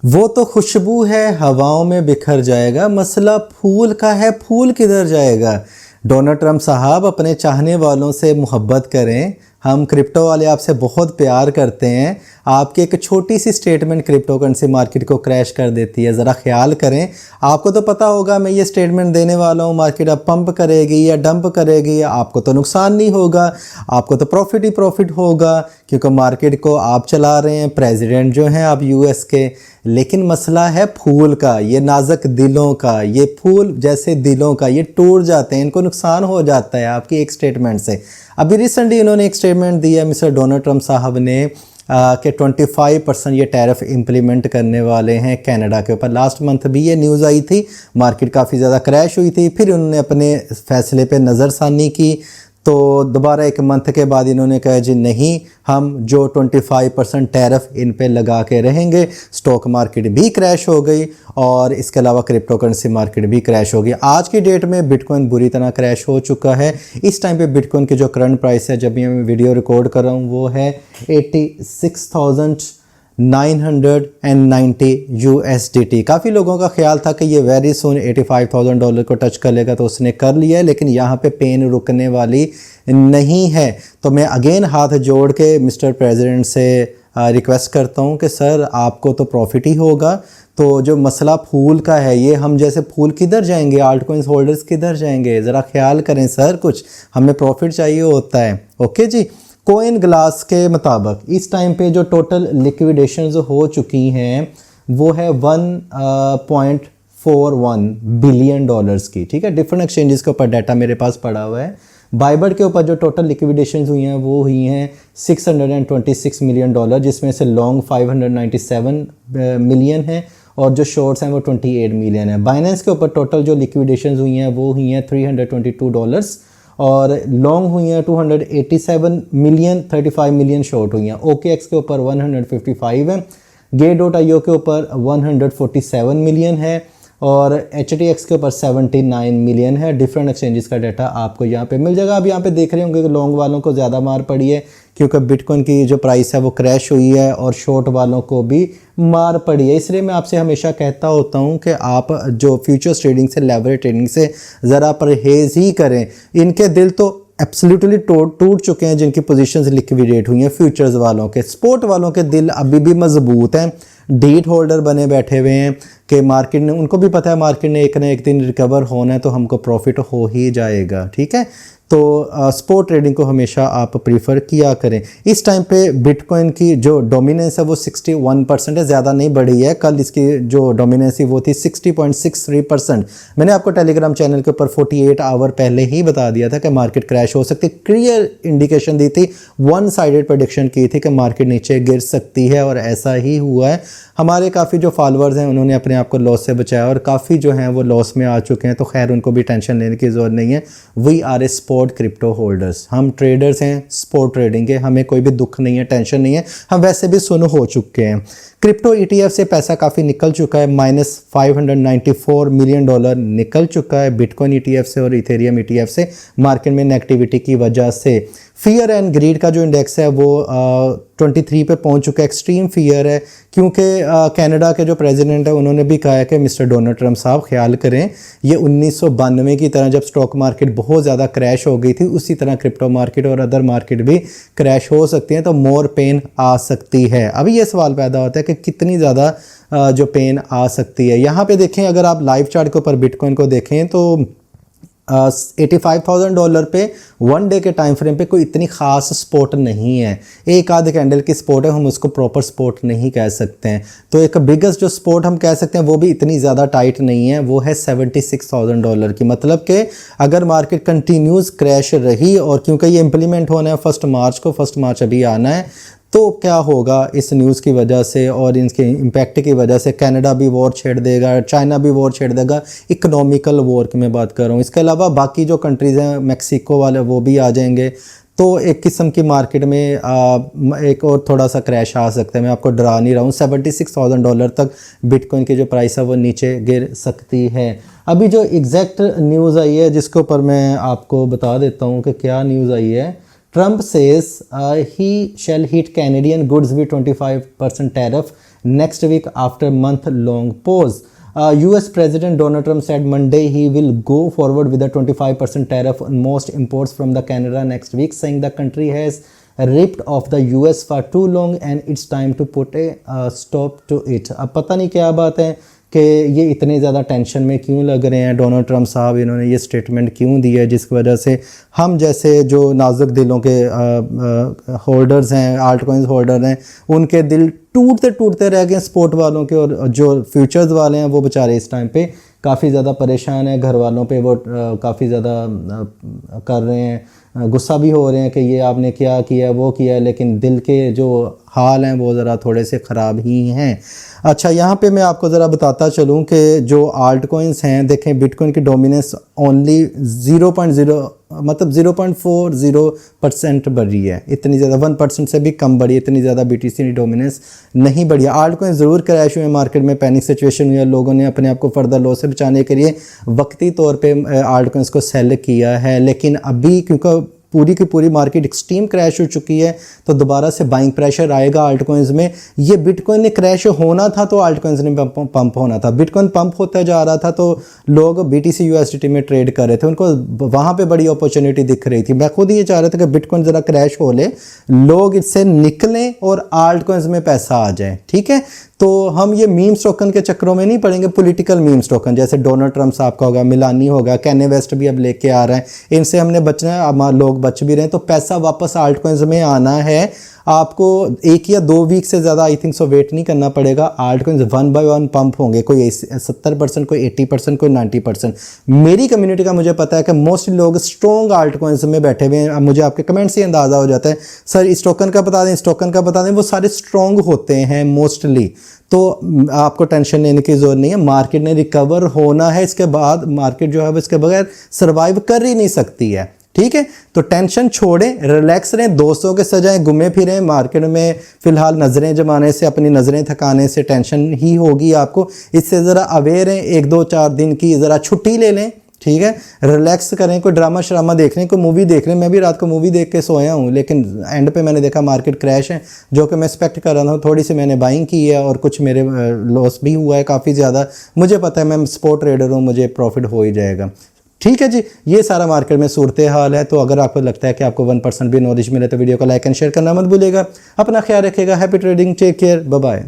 वो तो खुशबू है हवाओं में बिखर जाएगा, मसला फूल का है, फूल किधर जाएगा। डोनाल्ड ट्रंप साहब अपने चाहने वालों से मोहब्बत करें, हम क्रिप्टो वाले आपसे बहुत प्यार करते हैं। आपकी एक छोटी सी स्टेटमेंट क्रिप्टो करेंसी मार्केट को क्रैश कर देती है, ज़रा ख्याल करें। आपको तो पता होगा मैं ये स्टेटमेंट देने वाला हूँ, मार्केट अब पंप करेगी या डंप करेगी, आपको तो नुकसान नहीं होगा, आपको तो प्रॉफिट ही प्रॉफिट होगा, क्योंकि मार्केट को आप चला रहे हैं, प्रेसिडेंट जो हैं आप यूएस के। लेकिन मसला है फूल का, ये नाजुक दिलों का, ये फूल जैसे दिलों का, ये टूट जाते हैं, इनको नुकसान हो जाता है आपकी एक स्टेटमेंट से। अभी रिसेंटली इन्होंने एक स्टेटमेंट दिया मिस्टर डोनाल्ड ट्रंप साहब ने कि 25% ये टैरिफ इम्प्लीमेंट करने वाले हैं कनाडा के ऊपर। लास्ट मंथ भी ये न्यूज़ आई थी, मार्केट काफ़ी ज़्यादा क्रैश हुई थी, फिर उन्होंने अपने फैसले पे नज़रसानी की, तो दोबारा एक मंथ के बाद इन्होंने कहा जी नहीं, हम जो 25% टैरिफ इन पे लगा के रहेंगे। स्टॉक मार्केट भी क्रैश हो गई और इसके अलावा क्रिप्टो करेंसी मार्केट भी क्रैश हो गई। आज की डेट में बिटकॉइन बुरी तरह क्रैश हो चुका है। इस टाइम पे बिटकॉइन की जो करंट प्राइस है, जब भी मैं वीडियो रिकॉर्ड कर रहा हूँ, वो है 86,990 USDT। काफ़ी लोगों का ख्याल था कि ये वेरी सुन $85,000 को टच कर लेगा, तो उसने कर लिया है, लेकिन यहाँ पे पेन रुकने वाली नहीं है। तो मैं अगेन हाथ जोड़ के मिस्टर प्रेसिडेंट से रिक्वेस्ट करता हूँ कि सर आपको तो प्रॉफिट ही होगा, तो जो मसला फूल का है, ये हम जैसे फूल किधर जाएंगे, आल्ट कॉइन्स होल्डर्स किधर जाएंगे, ज़रा ख्याल करें सर, कुछ हमें प्रॉफिट चाहिए होता है। ओके जी। कोइन ग्लास के मुताबिक इस टाइम पे जो टोटल लिक्विडेशंस हो चुकी हैं वो है 1.41 बिलियन डॉलर्स की, ठीक है। डिफरेंट एक्सचेंजेस के ऊपर डाटा मेरे पास पड़ा हुआ है। बाइबर्ड के ऊपर जो टोटल लिक्विडेशंस हुई हैं वो हुई हैं $626 मिलियन, जिसमें से लॉन्ग 597 मिलियन है और जो शॉर्ट्स हैं वो 28 मिलियन है। बाइनेंस के ऊपर टोटल जो लिक्विडेशंस हुई हैं वो हुई हैं $322 और लॉन्ग हुई हैं 287 मिलियन, 35 मिलियन शॉर्ट हुई हैं। OKX के ऊपर 155 है, Gate.io के ऊपर 147 मिलियन है और HTX के ऊपर 79 मिलियन है। डिफरेंट एक्सचेंजेस का डाटा आपको यहाँ पे मिल जाएगा। आप यहाँ पे देख रहे होंगे कि लॉन्ग वालों को ज़्यादा मार पड़ी है क्योंकि बिटकॉइन की जो प्राइस है वो क्रैश हुई है और शॉर्ट वालों को भी मार पड़ी है। इसलिए मैं आपसे हमेशा कहता होता हूँ कि आप जो फ्यूचर्स ट्रेडिंग से, लेवरेज ट्रेडिंग से ज़रा परहेज़ ही करें। इनके दिल तो एब्सोल्युटली टूट चुके हैं जिनकी पोजीशंस लिक्विडेट हुई हैं। फ्यूचर्स वालों के, स्पोर्ट वालों के दिल अभी भी मजबूत हैं, डीट होल्डर बने बैठे हुए हैं कि मार्केट ने, उनको भी पता है मार्केट ने एक ना एक दिन रिकवर होना है तो हमको प्रॉफिट हो ही जाएगा, ठीक है। तो स्पोर्ट ट्रेडिंग को हमेशा आप प्रीफर किया करें। इस टाइम पे बिटकॉइन की जो डोमिनेंस है वो 61% है, ज़्यादा नहीं बढ़ी है। कल इसकी जो डोमिनेंस थी वो थी 60.63%। मैंने आपको टेलीग्राम चैनल के ऊपर 48 आवर पहले ही बता दिया था कि मार्केट क्रैश हो सकती, क्लियर इंडिकेशन दी थी, वन साइडेड प्रेडिक्शन की थी कि मार्केट नीचे गिर सकती है और ऐसा ही हुआ है। हमारे काफ़ी जो फॉलोअर्स हैं उन्होंने अपने आप को लॉस से बचाया और काफ़ी जो हैं वो लॉस में आ चुके हैं, तो खैर उनको भी टेंशन लेने की ज़रूरत नहीं है। We are a sport crypto holders, हम ट्रेडर्स हैं स्पोर्ट ट्रेडिंग के, हमें कोई भी दुख नहीं है, टेंशन नहीं है, हम वैसे भी सुन हो चुके हैं। क्रिप्टो ETF से पैसा काफ़ी निकल चुका है, -$594 मिलियन निकल चुका है बिटकॉइन ETF से और इथेरियम ETF से, मार्केट में नेगेटिविटी की वजह से। फियर एंड ग्रीड का जो इंडेक्स है वो 23 पे पहुंच चुका है। एक्सट्रीम फियर है क्योंकि कनाडा के जो प्रेसिडेंट है उन्होंने भी कहा है कि मिस्टर डोनाल्ड ट्रंप साहब ख्याल करें, ये 1992 की तरह जब स्टॉक मार्केट बहुत ज़्यादा क्रैश हो गई थी उसी तरह क्रिप्टो मार्केट और अदर मार्केट भी क्रैश हो सकती हैं, तो मोर पेन आ सकती है। अभी ये सवाल पैदा होता है कि कितनी ज़्यादा जो पेन आ सकती है। यहाँ पे देखें, अगर आप लाइव चार्ट के ऊपर बिटकॉइन को देखें तो $85,000 पे वन डे के टाइम फ्रेम पे कोई इतनी ख़ास सपोर्ट नहीं है। एक आध कैंडल की सपोर्ट है, हम उसको प्रॉपर सपोर्ट नहीं कह सकते हैं। तो एक बिगेस्ट जो सपोर्ट हम कह सकते हैं वो भी इतनी ज़्यादा टाइट नहीं है, वो है $76,000 की। मतलब कि अगर मार्केट कंटिन्यूस क्रैश रही और क्योंकि ये इम्प्लीमेंट होना है 1 मार्च को, 1 मार्च अभी आना है, तो क्या होगा इस न्यूज़ की वजह से और इनके इम्पैक्ट की वजह से, कनाडा भी वॉर छेड़ देगा, चाइना भी वॉर छेड़ देगा, इकोनॉमिकल वॉर की मैं बात कर रहा हूँ। इसके अलावा बाकी जो कंट्रीज़ हैं, मैक्सिको वाले, वो भी आ जाएंगे, तो एक किस्म की मार्केट में एक और थोड़ा सा क्रैश आ सकता है। मैं आपको डरा नहीं रहा हूँ, $76,000 तक बिटकॉइन की जो प्राइस है वो नीचे गिर सकती है। अभी जो एग्जैक्ट न्यूज़ आई है जिसके ऊपर मैं आपको बता देता हूँ कि क्या न्यूज़ आई है। Trump says he shall hit Canadian goods with 25% tariff next week after month-long pause. US President Donald Trump said Monday he will go forward with a 25% tariff on most imports from the Canada next week, saying the country has ripped off the US for too long and it's time to put a stop to it. अब पता नहीं क्या बात है कि ये इतने ज़्यादा टेंशन में क्यों लग रहे हैं डोनाल्ड ट्रंप साहब, इन्होंने ये स्टेटमेंट क्यों दिया है जिसकी वजह से हम जैसे जो नाजुक दिलों के होल्डर्स हैं, आल्ट कॉइन्स होल्डर हैं, उनके दिल टूटते टूटते रह गए स्पोर्ट वालों के, और जो फ्यूचर्स वाले हैं वो बेचारे इस टाइम पे काफ़ी ज़्यादा परेशान हैं, घर वालों पे वो काफ़ी ज़्यादा कर रहे हैं, गुस्सा भी हो रहे हैं कि ये आपने क्या किया वो किया, लेकिन दिल के जो हाल हैं वो ज़रा थोड़े से ख़राब ही हैं। अच्छा, यहाँ पे मैं आपको ज़रा बताता चलूँ कि जो आल्ट कॉइन्स हैं, देखें बिटकॉइन की डोमिनेंस ओनली 0.0 मतलब 0.40% बढ़ी है, इतनी ज़्यादा 1% से भी कम बढ़ी, इतनी ज़्यादा BTC की डोमिनेंस नहीं बढ़ी। आल्ट कॉइन ज़रूर क्रैश हुए, मार्केट में पैनिक सिचुएशन हुई है, लोगों ने अपने आप को फर्दर लॉस से बचाने के लिए वक्ती तौर पे आल्ट कॉइन्स को सेल किया है, लेकिन अभी क्योंकि पूरी की पूरी मार्केट एक्सट्रीम क्रैश हो चुकी है तो दोबारा से बाइंग प्रेशर आएगा आल्ट कॉइन्स में। ये बिटकॉइन ने क्रैश होना था तो आल्ट कॉइन्स ने पंप होना था। बिटकॉइन पंप होता जा रहा था तो लोग BTC USDT में ट्रेड कर रहे थे, उनको वहाँ पे बड़ी अपॉर्चुनिटी दिख रही थी। मैं खुद ये चाह रहा था कि बिटकॉइन ज़रा क्रैश हो ले, लोग इससे निकलें और आल्ट कॉइन्स में पैसा आ जाए, ठीक है। तो हम ये मीम्स टोकन के चक्करों में नहीं पड़ेंगे, पॉलिटिकल मीम्स टोकन जैसे डोनाल्ड ट्रंप साहब का होगा, मिलानी होगा, कैन्ये वेस्ट भी अब लेके आ रहा है, इनसे हमने बचना है। अब लोग बच भी रहे हैं तो पैसा वापस आल्ट कॉइन्स में आना है। आपको 1 या 2 वीक से ज़्यादा आई थिंक सो वेट नहीं करना पड़ेगा, आल्ट कॉइन्स 1 बाय 1 पंप होंगे, कोई 70%, कोई 80%, कोई 90%। मेरी कम्युनिटी का मुझे पता है कि मोस्टली लोग स्ट्रॉन्ग आल्ट कॉइन्स में बैठे हुए हैं। अब मुझे आपके कमेंट से अंदाज़ा हो जाता है सर इस टोकन का बता दें, इस टोकन का बता दें, वो सारे स्ट्रॉन्ग होते हैं मोस्टली, तो आपको टेंशन लेने की ज़रूरत नहीं है। मार्केट ने रिकवर होना है, इसके बाद मार्केट जो है वो इसके बगैर सर्वाइव कर ही नहीं सकती है, ठीक है। तो टेंशन छोड़ें, रिलैक्स रहें, दोस्तों के सजाएं, घूमे फिरें। मार्केट में फ़िलहाल नज़रें जमाने से, अपनी नज़रें थकाने से टेंशन ही होगी आपको। इससे ज़रा अवेयर हैं, 1-2-4 दिन की ज़रा छुट्टी ले लें, ठीक है, रिलैक्स करें, कोई ड्रामा श्रामा देख लें, कोई मूवी देख लें। मैं भी रात को मूवी देख के सोया हूँ, लेकिन एंड पे मैंने देखा मार्केट क्रैश है, जो कि मैं एक्सपेक्ट कर रहा था। थोड़ी सी मैंने बाइंग की है और कुछ मेरे लॉस भी हुआ है काफ़ी ज़्यादा। मुझे पता है मैं स्पोर्ट ट्रेडर हूँ, मुझे प्रॉफिट हो ही जाएगा, ठीक है जी। ये सारा मार्केट में सूरत हाल है। तो अगर आपको लगता है कि आपको 1% भी नॉलेज मिले तो वीडियो को लाइक एंड शेयर करना मत भूलिएगा। अपना ख्याल रखिएगा। Happy trading, take care, bye bye.